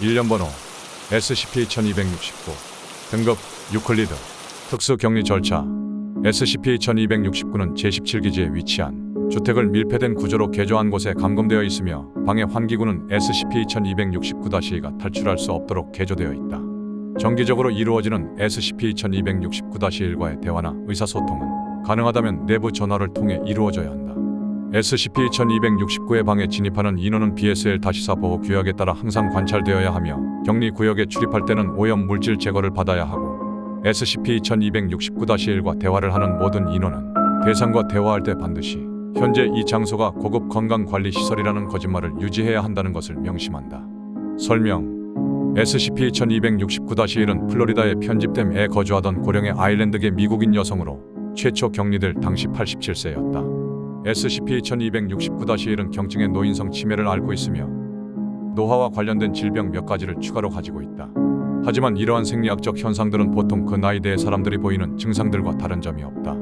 일련번호 SCP-1269 등급 유클리드 특수격리 절차 SCP-1269는 제17기지에 위치한 주택을 밀폐된 구조로 개조한 곳에 감금되어 있으며 방해 환기구는 SCP-1269-2가 탈출할 수 없도록 개조되어 있다. 정기적으로 이루어지는 SCP-1269-1과의 대화나 의사소통은 가능하다면 내부 전화를 통해 이루어져야 한다. SCP-1269의 방에 진입하는 인원은 BSL-4 보호 규약에 따라 항상 관찰되어야 하며 격리 구역에 출입할 때는 오염 물질 제거를 받아야 하고 SCP-1269-1과 대화를 하는 모든 인원은 대상과 대화할 때 반드시 현재 이 장소가 고급 건강관리시설이라는 거짓말을 유지해야 한다는 것을 명심한다. 설명 SCP-1269-1은 플로리다의 편집댐에 거주하던 고령의 아일랜드계 미국인 여성으로 최초 격리될 당시 87세였다. SCP-1269-1은 경증의 노인성 치매를 앓고 있으며 노화와 관련된 질병 몇 가지를 추가로 가지고 있다. 하지만 이러한 생리학적 현상들은 보통 그 나이대의 사람들이 보이는 증상들과 다른 점이 없다.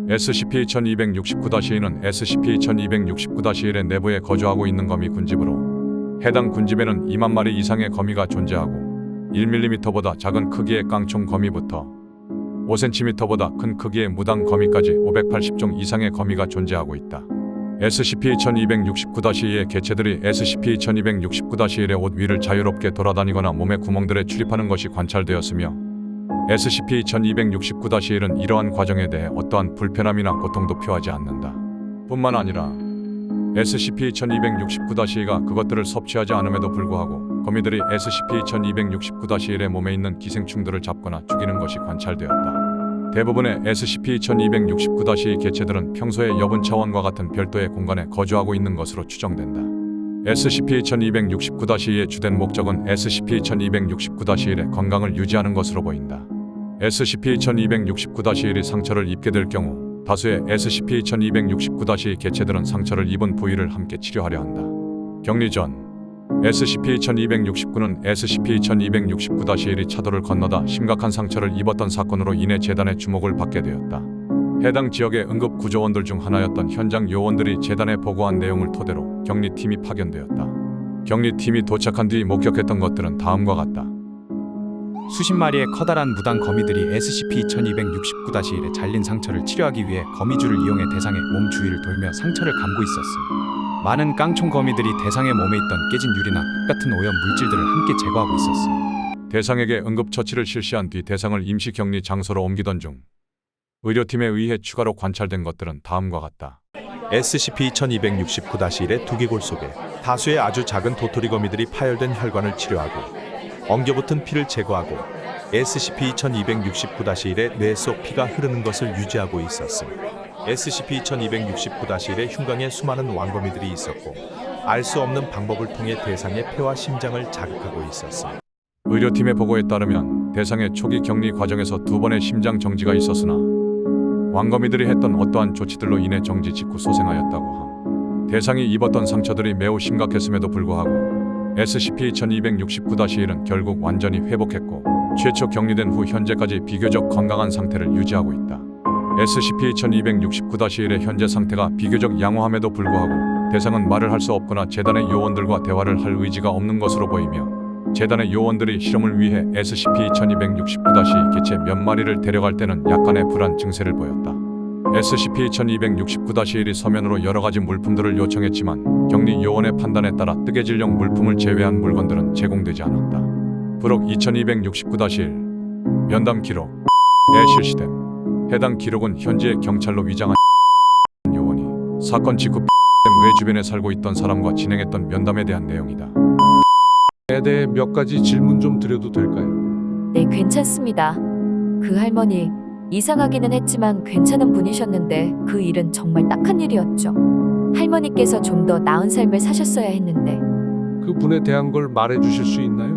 SCP-1269-1은 SCP-1269-1의 내부에 거주하고 있는 거미 군집으로 해당 군집에는 2만 마리 이상의 거미가 존재하고 1mm보다 작은 크기의 깡총 거미부터 5cm보다 큰 크기의 무당 거미까지 580종 이상의 거미가 존재하고 있다. SCP-1269-2의 개체들이 SCP-1269-1의 옷 위를 자유롭게 돌아다니거나 몸의 구멍들에 출입하는 것이 관찰되었으며 SCP-1269-1은 이러한 과정에 대해 어떠한 불편함이나 고통도 표하지 않는다. 뿐만 아니라 SCP-1269-2가 그것들을 섭취하지 않음에도 불구하고 거미들이 SCP-1269-1의 몸에 있는 기생충들을 잡거나 죽이는 것이 관찰되었다. 대부분의 SCP-1269-2 개체들은 평소에 여분 차원과 같은 별도의 공간에 거주하고 있는 것으로 추정된다. SCP-1269-2의 주된 목적은 SCP-1269-1의 건강을 유지하는 것으로 보인다. SCP-1269-1이 상처를 입게 될 경우 다수의 SCP-1269-2 개체들은 상처를 입은 부위를 함께 치료하려 한다. 격리 전 SCP-1269는 SCP-1269-1이 차도를 건너다 심각한 상처를 입었던 사건으로 인해 재단의 주목을 받게 되었다. 해당 지역의 응급구조원들 중 하나였던 현장 요원들이 재단에 보고한 내용을 토대로 격리팀이 파견되었다. 격리팀이 도착한 뒤 목격했던 것들은 다음과 같다. 수십 마리의 커다란 무당 거미들이 SCP-1269-1의 잘린 상처를 치료하기 위해 거미줄을 이용해 대상의 몸 주위를 돌며 상처를 감고 있었음. 많은 깡총 거미들이 대상의 몸에 있던 깨진 유리나 흙 같은 오염 물질들을 함께 제거하고 있었음. 대상에게 응급처치를 실시한 뒤 대상을 임시 격리 장소로 옮기던 중 의료팀에 의해 추가로 관찰된 것들은 다음과 같다. SCP-1269-1의 두개골 속에 다수의 아주 작은 도토리 거미들이 파열된 혈관을 치료하고 엉겨붙은 피를 제거하고 SCP-1269-1의 뇌 속 피가 흐르는 것을 유지하고 있었음. SCP-1269-1의 흉곽에 수많은 왕거미들이 있었고 알 수 없는 방법을 통해 대상의 폐와 심장을 자극하고 있었음. 의료팀의 보고에 따르면 대상의 초기 격리 과정에서 2번의 심장 정지가 있었으나 왕거미들이 했던 어떠한 조치들로 인해 정지 직후 소생하였다고 함. 대상이 입었던 상처들이 매우 심각했음에도 불구하고 SCP-1269-1은 결국 완전히 회복했고 최초 격리된 후 현재까지 비교적 건강한 상태를 유지하고 있다. SCP-1269-1의 현재 상태가 비교적 양호함에도 불구하고 대상은 말을 할 수 없거나 재단의 요원들과 대화를 할 의지가 없는 것으로 보이며 재단의 요원들이 실험을 위해 SCP-1269-2 개체 몇 마리를 데려갈 때는 약간의 불안 증세를 보였다. SCP-1269-1이 서면으로 여러가지 물품들을 요청했지만 격리 요원의 판단에 따라 뜨개질용 물품을 제외한 물건들은 제공되지 않았다. 부록 2269-1 면담 기록에 실시됨. 해당 기록은 현지의 경찰로 위장한 요원이 사건 직후 외 주변에 살고 있던 사람과 진행했던 면담에 대한 내용이다. 에 대해 몇 가지 질문 좀 드려도 될까요? 네, 괜찮습니다. 그 할머니 이상하기는 했지만 괜찮은 분이셨는데 그 일은 정말 딱한 일이었죠. 할머니께서 좀 더 나은 삶을 사셨어야 했는데. 그 분에 대한 걸 말해 주실 수 있나요?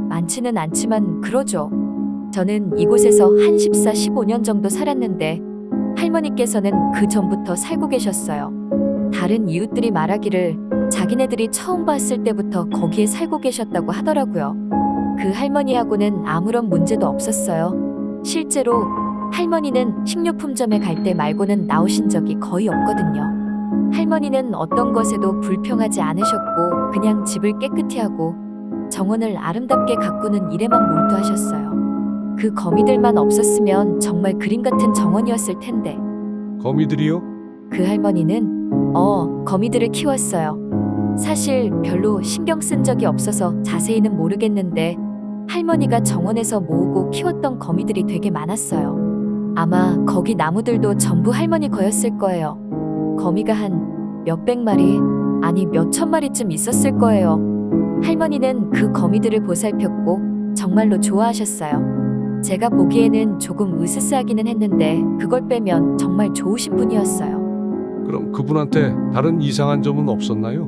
많지는 않지만 그러죠. 저는 이곳에서 한 14, 15년 정도 살았는데 할머니께서는 그 전부터 살고 계셨어요. 다른 이웃들이 말하기를 자기네들이 처음 봤을 때부터 거기에 살고 계셨다고 하더라고요. 그 할머니하고는 아무런 문제도 없었어요. 실제로 할머니는 식료품점에 갈 때 말고는 나오신 적이 거의 없거든요. 할머니는 어떤 것에도 불평하지 않으셨고 그냥 집을 깨끗이 하고 정원을 아름답게 가꾸는 일에만 몰두하셨어요. 그 거미들만 없었으면 정말 그림 같은 정원이었을 텐데. 거미들이요? 그 할머니는 거미들을 키웠어요. 사실 별로 신경 쓴 적이 없어서 자세히는 모르겠는데 할머니가 정원에서 모으고 키웠던 거미들이 되게 많았어요. 아마 거기 나무들도 전부 할머니 거였을 거예요. 거미가 한 몇백 마리, 아니 몇천 마리쯤 있었을 거예요. 할머니는 그 거미들을 보살폈고 정말로 좋아하셨어요. 제가 보기에는 조금 으스스하기는 했는데 그걸 빼면 정말 좋으신 분이었어요. 그럼 그분한테 다른 이상한 점은 없었나요?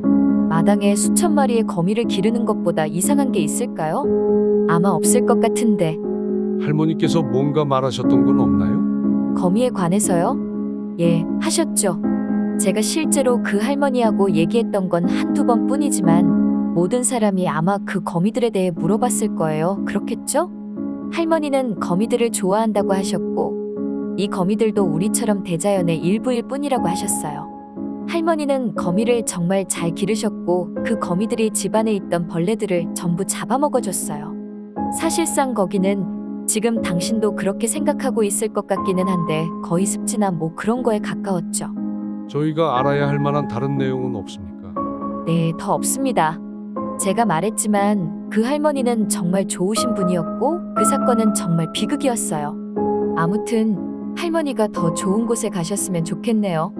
마당에 수천 마리의 거미를 기르는 것보다 이상한 게 있을까요? 아마 없을 것 같은데. 할머니께서 뭔가 말하셨던 건 없나요? 거미에 관해서요? 예, 하셨죠. 제가 실제로 그 할머니하고 얘기했던 건 한두 번뿐이지만 모든 사람이 아마 그 거미들에 대해 물어봤을 거예요. 그렇겠죠? 할머니는 거미들을 좋아한다고 하셨고 이 거미들도 우리처럼 대자연의 일부일 뿐이라고 하셨어요. 할머니는 거미를 정말 잘 기르셨고 그 거미들이 집안에 있던 벌레들을 전부 잡아먹어줬어요. 사실상 거기는 지금 당신도 그렇게 생각하고 있을 것 같기는 한데 거의 습지나 뭐 그런 거에 가까웠죠. 저희가 알아야 할 만한 다른 내용은 없습니까? 네, 더 없습니다. 제가 말했지만 그 할머니는 정말 좋으신 분이었고 그 사건은 정말 비극이었어요. 아무튼 할머니가 더 좋은 곳에 가셨으면 좋겠네요.